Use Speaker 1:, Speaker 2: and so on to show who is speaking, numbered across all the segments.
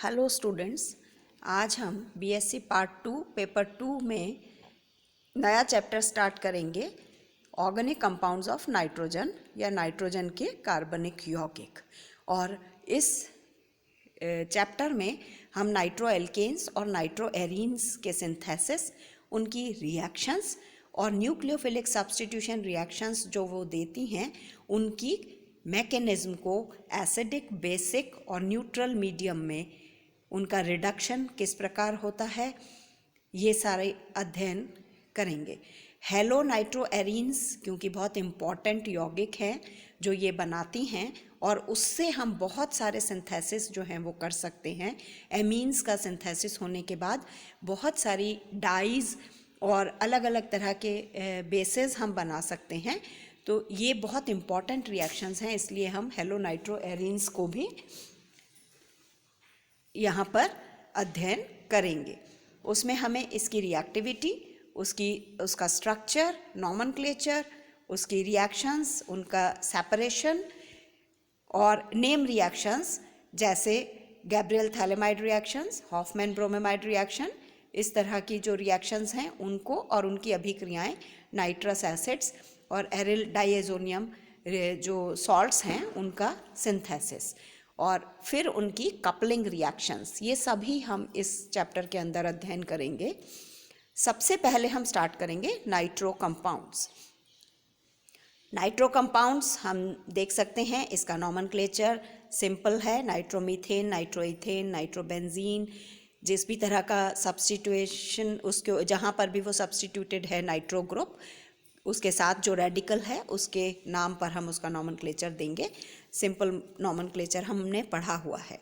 Speaker 1: Hello students, आज हम BSc part 2 paper 2 में नया चैप्टर स्टार्ट करेंगे। ऑर्गेनिक कंपाउंड्स ऑफ नाइट्रोजन या नाइट्रोजन के कार्बनिक यौगिक। और इस चैप्टर में हम नाइट्रो एल्केन्स और नाइट्रो एरीन्स के सिंथेसिस, उनकी रिएक्शंस और न्यूक्लियोफिलिक सब्स्टिट्यूशन रिएक्शंस जो वो देती हैं उनकी मैकेनिज्म को एसिडिक, बेसिक और न्यूट्रल मीडियम में उनका रिडक्शन किस प्रकार होता है, ये सारे अध्ययन करेंगे। हेलो नाइट्रो एरीन्स क्योंकि बहुत इम्पॉर्टेंट यौगिक हैं जो ये बनाती हैं और उससे हम बहुत सारे सिंथेसिस जो हैं वो कर सकते हैं। एमीन्स का सिंथेसिस होने के बाद बहुत सारी डाइज और अलग अलग तरह के बेसेस हम बना सकते हैं। तो ये बहुत इम्पॉर्टेंट रिएक्शंस हैं, इसलिए हम हेलो नाइट्रो एरीन्स को भी यहाँ पर अध्ययन करेंगे। उसमें हमें इसकी रिएक्टिविटी, उसका स्ट्रक्चर, नॉमेनक्लेचर, उसकी रिएक्शंस, उनका सेपरेशन और नेम रिएक्शंस जैसे Gabriel phthalimide reactions, Hofmann bromamide reaction, इस तरह की जो रिएक्शंस हैं उनको और उनकी अभिक्रियाएं, नाइट्रस एसिड्स और एरिल डाइएजोनियम जो सॉल्ट्स हैं उनका सिंथेसिस, और फिर उनकी कपलिंग रिएक्शंस, ये सभी हम इस चैप्टर के अंदर अध्ययन करेंगे। सबसे पहले हम स्टार्ट करेंगे नाइट्रो कंपाउंड्स। नाइट्रो कंपाउंड्स हम देख सकते हैं, इसका नॉमेनक्लेचर सिंपल है। नाइट्रोमीथेन, नाइट्रोइथेन, नाइट्रोबेंजीन, जिस भी तरह का सब्स्टिट्यूशन उसके जहाँ पर भी वो सब्स्टिट्यूटेड है नाइट्रो ग्रुप, उसके साथ जो रेडिकल है उसके नाम पर हम उसका नॉमेनक्लेचर देंगे। सिंपल नॉमेनक्लेचर हमने पढ़ा हुआ है।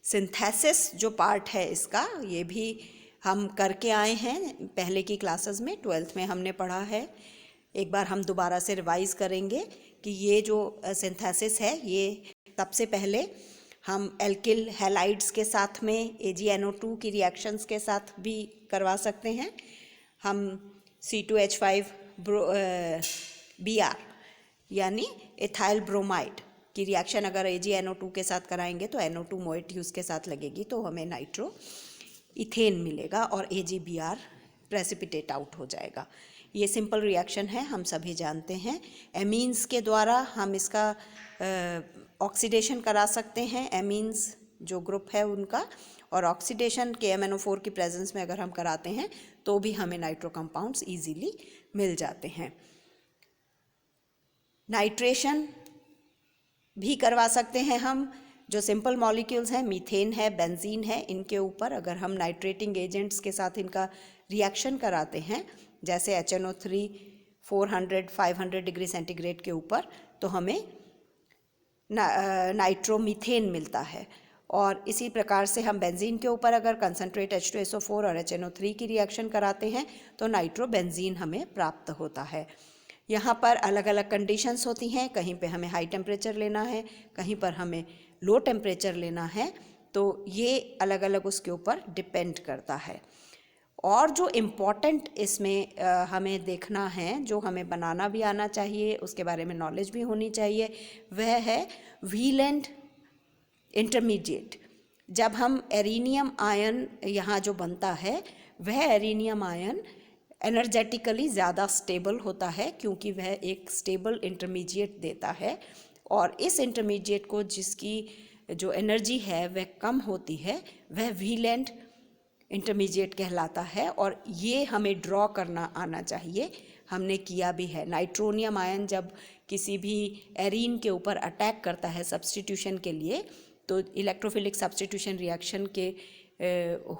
Speaker 1: सिंथेसिस जो पार्ट है इसका, ये भी हम करके आए हैं पहले की क्लासेस में, 12th में हमने पढ़ा है। एक बार हम दोबारा से रिवाइज करेंगे कि ये जो सिंथेसिस है ये सबसे पहले हम एल्किल हैलाइड्स के साथ में AgNO2 की रिएक्शंस के साथ भी करवा सकते हैं। हम C2H5 Br यानी एथाइल ब्रोमाइड की रिएक्शन अगर AgNO2 के साथ कराएंगे तो NO2 मोएट्यूज के साथ लगेगी तो हमें नाइट्रो इथेन मिलेगा और AgBr प्रेसिपिटेट आउट हो जाएगा। ये सिंपल रिएक्शन है, हम सभी जानते हैं। एमीन्स के द्वारा हम इसका ऑक्सीडेशन करा सकते हैं, एमीन्स जो ग्रुप है उनका, और ऑक्सीडेशन KMNO4 की प्रेजेंस में अगर हम कराते हैं तो भी हमें नाइट्रो कंपाउंड्स इजीली मिल जाते हैं। नाइट्रेशन भी करवा सकते हैं हम। जो सिंपल मॉलिक्यूल्स हैं, मीथेन है, बेंजीन है, इनके ऊपर अगर हम नाइट्रेटिंग एजेंट्स के साथ इनका रिएक्शन कराते हैं जैसे HNO3 400-500 डिग्री सेंटीग्रेड के ऊपर, तो हमें नाइट्रोमीथेन मिलता है। और इसी प्रकार से हम बेंजीन के ऊपर अगर कंसनट्रेट H2SO4 और HNO3 की रिएक्शन कराते हैं तो नाइट्रोबेंजीन हमें प्राप्त होता है। यहाँ पर अलग अलग कंडीशंस होती हैं, कहीं पे हमें हाई टेम्परेचर लेना है, कहीं पर हमें लो टेम्परेचर लेना है, तो ये अलग अलग उसके ऊपर डिपेंड करता है। और जो इम्पॉर्टेंट इसमें हमें देखना है, जो हमें बनाना भी आना चाहिए, उसके बारे में नॉलेज भी होनी चाहिए, वह है व्हीलेंट इंटरमीडिएट। जब हम एरीनियम आयन यहाँ जो बनता है वह एरीनियम आयन एनर्जेटिकली ज़्यादा स्टेबल होता है क्योंकि वह एक स्टेबल इंटरमीडिएट देता है, और इस इंटरमीडिएट को जिसकी जो एनर्जी है वह कम होती है वह व्हीलेंट इंटरमीडिएट कहलाता है। और ये हमें ड्रॉ करना आना चाहिए, हमने किया भी है। नाइट्रोनियम आयन जब किसी भी एरीन के ऊपर अटैक करता है सब्स्टिट्यूशन के लिए, तो इलेक्ट्रोफिलिक सब्स्टिट्यूशन रिएक्शन के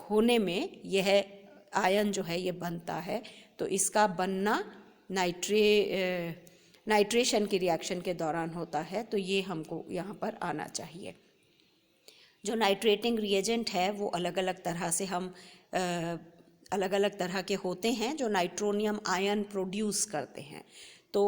Speaker 1: होने में यह आयन जो है ये बनता है, तो इसका बनना नाइट्रेशन की रिएक्शन के दौरान होता है, तो ये हमको यहाँ पर आना चाहिए। जो नाइट्रेटिंग रिएजेंट है वो अलग अलग तरह से हम अलग अलग तरह के होते हैं जो नाइट्रोनियम आयन प्रोड्यूस करते हैं। तो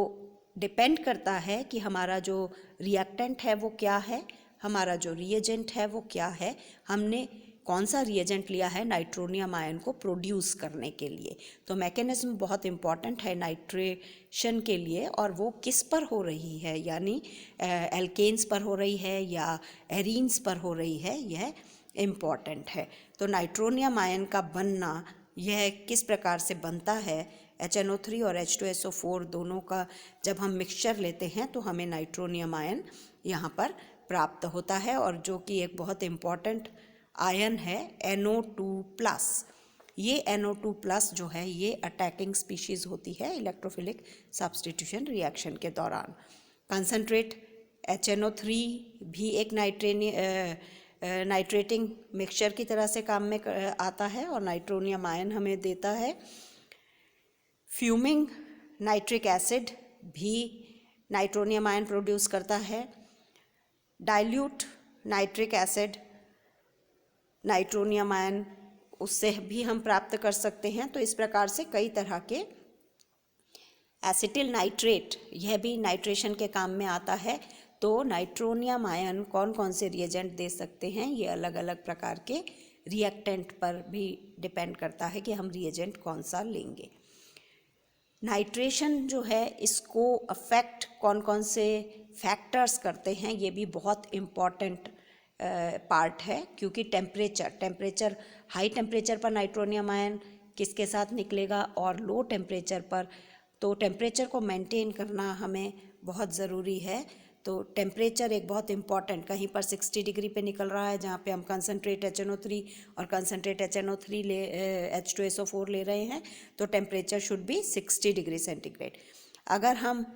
Speaker 1: डिपेंड करता है कि हमारा जो रिएक्टेंट है वो क्या है, हमारा जो रिएजेंट है वो क्या है, हमने कौन सा रिएजेंट लिया है नाइट्रोनियम आयन को प्रोड्यूस करने के लिए। तो मैकेनिज्म बहुत इम्पॉर्टेंट है नाइट्रेशन के लिए, और वो किस पर हो रही है, यानी एल्केन्स पर हो रही है या एरीन्स पर हो रही है, यह इम्पॉर्टेंट है। तो नाइट्रोनियम आयन का बनना यह किस प्रकार से बनता है, HNO3 और H2SO4 दोनों का जब हम मिक्सचर लेते हैं तो हमें नाइट्रोनियम आयन यहाँ पर प्राप्त होता है, और जो कि एक बहुत इम्पॉर्टेंट आयन है NO2+। ये NO2+ जो है ये अटैकिंग स्पीशीज़ होती है इलेक्ट्रोफिलिक सब्स्टिट्यूशन रिएक्शन के दौरान। कंसनट्रेट HNO3 भी एक नाइट्रेटिंग मिक्सचर की तरह से काम में आता है और नाइट्रोनियम आयन हमें देता है। फ्यूमिंग नाइट्रिक एसिड भी नाइट्रोनियम आयन प्रोड्यूस करता है। Dilute nitric acid nitronium ion उससे भी हम प्राप्त कर सकते हैं। तो इस प्रकार से कई तरह के एसिटिल नाइट्रेट यह भी नाइट्रेशन के काम में आता है। तो नाइट्रोनियम आयन कौन कौन से रिएजेंट दे सकते हैं, ये अलग अलग प्रकार के रिएक्टेंट पर भी डिपेंड करता है कि हम रिएजेंट कौन सा लेंगे। नाइट्रेशन जो है इसको अफेक्ट कौन कौन से फैक्टर्स करते हैं, ये भी बहुत इम्पॉर्टेंट पार्ट है, क्योंकि टेम्परेचर हाई टेम्परेचर पर नाइट्रोनियम आयन किसके साथ निकलेगा और लो टेम्परेचर पर, तो टेम्परेचर को मेंटेन करना हमें बहुत ज़रूरी है। तो टेम्परेचर एक बहुत इम्पॉर्टेंट, कहीं पर 60 डिग्री पे निकल रहा है जहाँ पे हम कंसनट्रेट HNO3 और कंसनट्रेट HNO3 H2SO4 ले रहे हैं, तो temperature should be 60 degree centigrade. अगर हम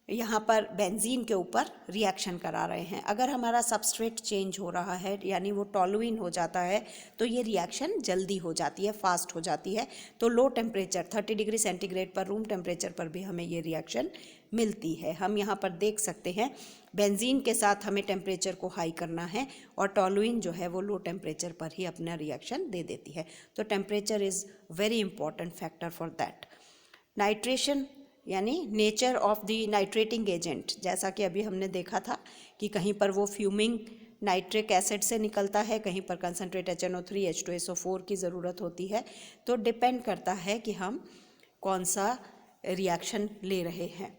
Speaker 1: यहाँ पर बेंजीन के ऊपर रिएक्शन करा रहे हैं, अगर हमारा सबस्ट्रेट चेंज हो रहा है यानी वो टॉलुइन हो जाता है, तो ये रिएक्शन जल्दी हो जाती है, फास्ट हो जाती है। तो लो टेम्परेचर 30 डिग्री सेंटीग्रेड पर, रूम टेम्परेचर पर भी हमें ये रिएक्शन मिलती है। हम यहाँ पर देख सकते हैं बेंजीन के साथ हमें टेम्परेचर को हाई करना है और टॉलुइन जो है वो लो टेम्परेचर पर ही अपना रिएक्शन दे देती है। तो temperature is very important factor for that. Nitration यानी nature of the nitrating agent, जैसा कि अभी हमने देखा था कि कहीं पर वो फ्यूमिंग नाइट्रिक एसिड से निकलता है, कहीं पर कंसनट्रेट HNO3 H2SO4 की ज़रूरत होती है। तो डिपेंड करता है कि हम कौन सा रिएक्शन ले रहे हैं।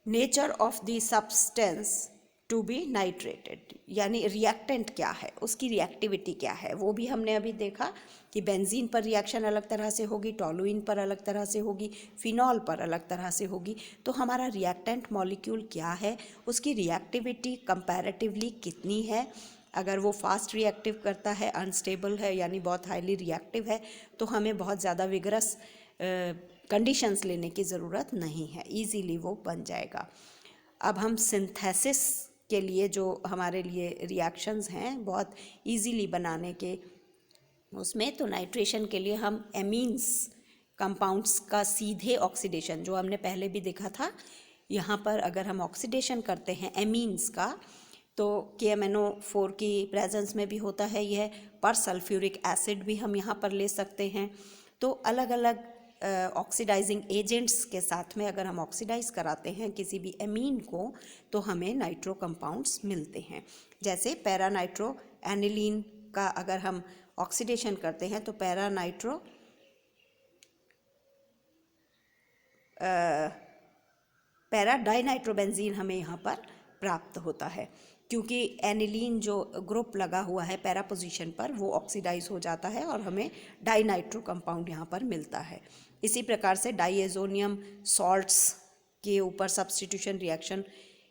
Speaker 1: Nature of the substance to be nitrated यानी रिएक्टेंट क्या है, उसकी रिएक्टिविटी क्या है, वो भी हमने अभी देखा कि बेंजीन पर रिएक्शन अलग तरह से होगी, टॉलुइन पर अलग तरह से होगी, फिनॉल पर अलग तरह से होगी। तो हमारा रिएक्टेंट मॉलिक्यूल क्या है, उसकी रिएक्टिविटी कंपैरेटिवली कितनी है। अगर वो फास्ट रिएक्टिव करता है, अनस्टेबल है यानी बहुत हाईली रिएक्टिव है, तो हमें बहुत ज़्यादा विगरस कंडीशंस लेने की ज़रूरत नहीं है, इजीली वो बन जाएगा। अब हम सिंथेसिस के लिए जो हमारे लिए रिएक्शंस हैं बहुत इजीली बनाने के उसमें, तो नाइट्रेशन के लिए हम एमीन्स कंपाउंड्स का सीधे ऑक्सीडेशन, जो हमने पहले भी देखा था, यहाँ पर अगर हम ऑक्सीडेशन करते हैं एमीन्स का, तो KMNO4 की प्रेजेंस में भी होता है यह, पर सल्फ्यूरिक एसिड भी हम यहाँ पर ले सकते हैं। तो अलग अलग ऑक्सीडाइजिंग एजेंट्स के साथ में अगर हम ऑक्सीडाइज कराते हैं किसी भी एमीन को, तो हमें नाइट्रो कंपाउंड्स मिलते हैं। जैसे पैरा नाइट्रो एनिलीन का अगर हम ऑक्सीडेशन करते हैं तो पैरा नाइट्रो पैरा डाइनाइट्रोबेंजीन हमें यहाँ पर प्राप्त होता है, क्योंकि एनिलीन जो ग्रुप लगा हुआ है पैरा पोजीशन पर वो ऑक्सीडाइज हो जाता है और हमें डाइनाइट्रो कंपाउंड यहाँ पर मिलता है। इसी प्रकार से डाइएजोनियम सॉल्ट्स के ऊपर सब्स्टिट्यूशन रिएक्शन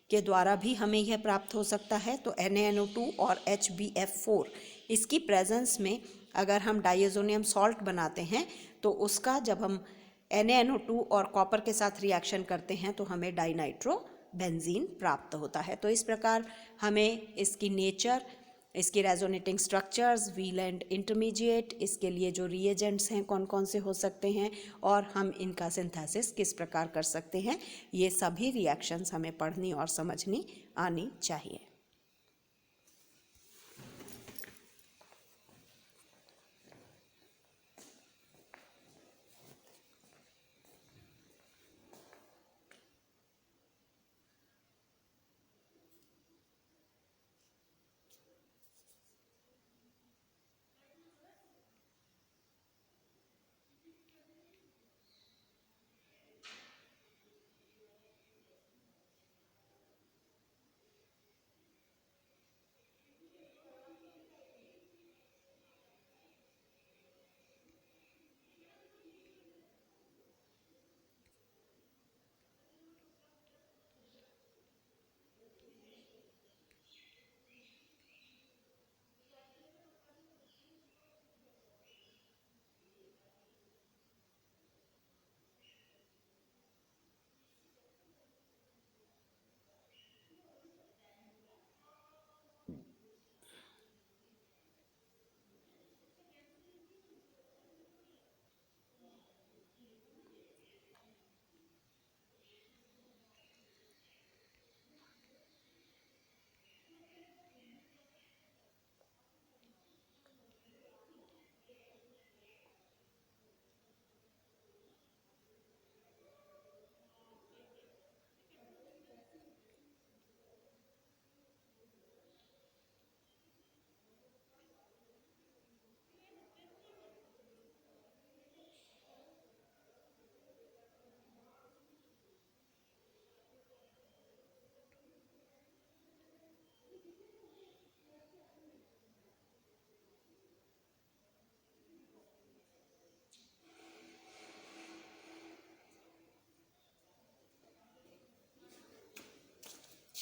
Speaker 1: के द्वारा भी हमें यह प्राप्त हो सकता है। तो NaNO2 और HbF4 इसकी प्रेजेंस में अगर हम डाइएजोनियम सॉल्ट बनाते हैं, तो उसका जब हम NaNO2 और कॉपर के साथ रिएक्शन करते हैं तो हमें डाइनाइट्रो बेंजीन प्राप्त होता है। तो इस प्रकार हमें इसकी नेचर, इसकी resonating structures, wheel and intermediate, इसके लिए जो रिएजेंट्स हैं कौन कौन से हो सकते हैं और हम इनका सिंथेसिस किस प्रकार कर सकते हैं, ये सभी रिएक्शंस हमें पढ़नी और समझनी आनी चाहिए।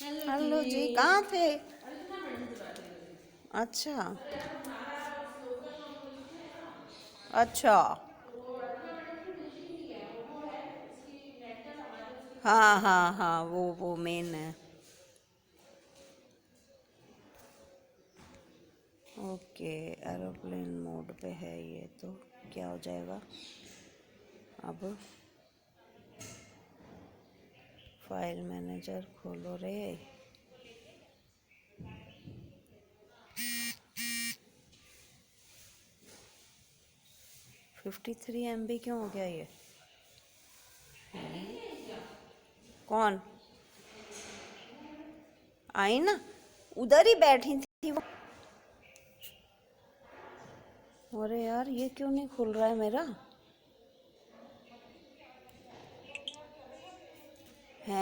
Speaker 1: हेलो जी, कहाँ थे? अच्छा अच्छा। हाँ हाँ हाँ, वो मेन है। ओके, एरोप्लेन मोड पे है ये, तो क्या हो जाएगा अब? फाइल मैनेजर खोलो रे। 53 MB क्यों हो गया ये? कौन आई ना? उधर ही बैठी थी वो। अरे यार, ये क्यों नहीं खुल रहा है मेरा?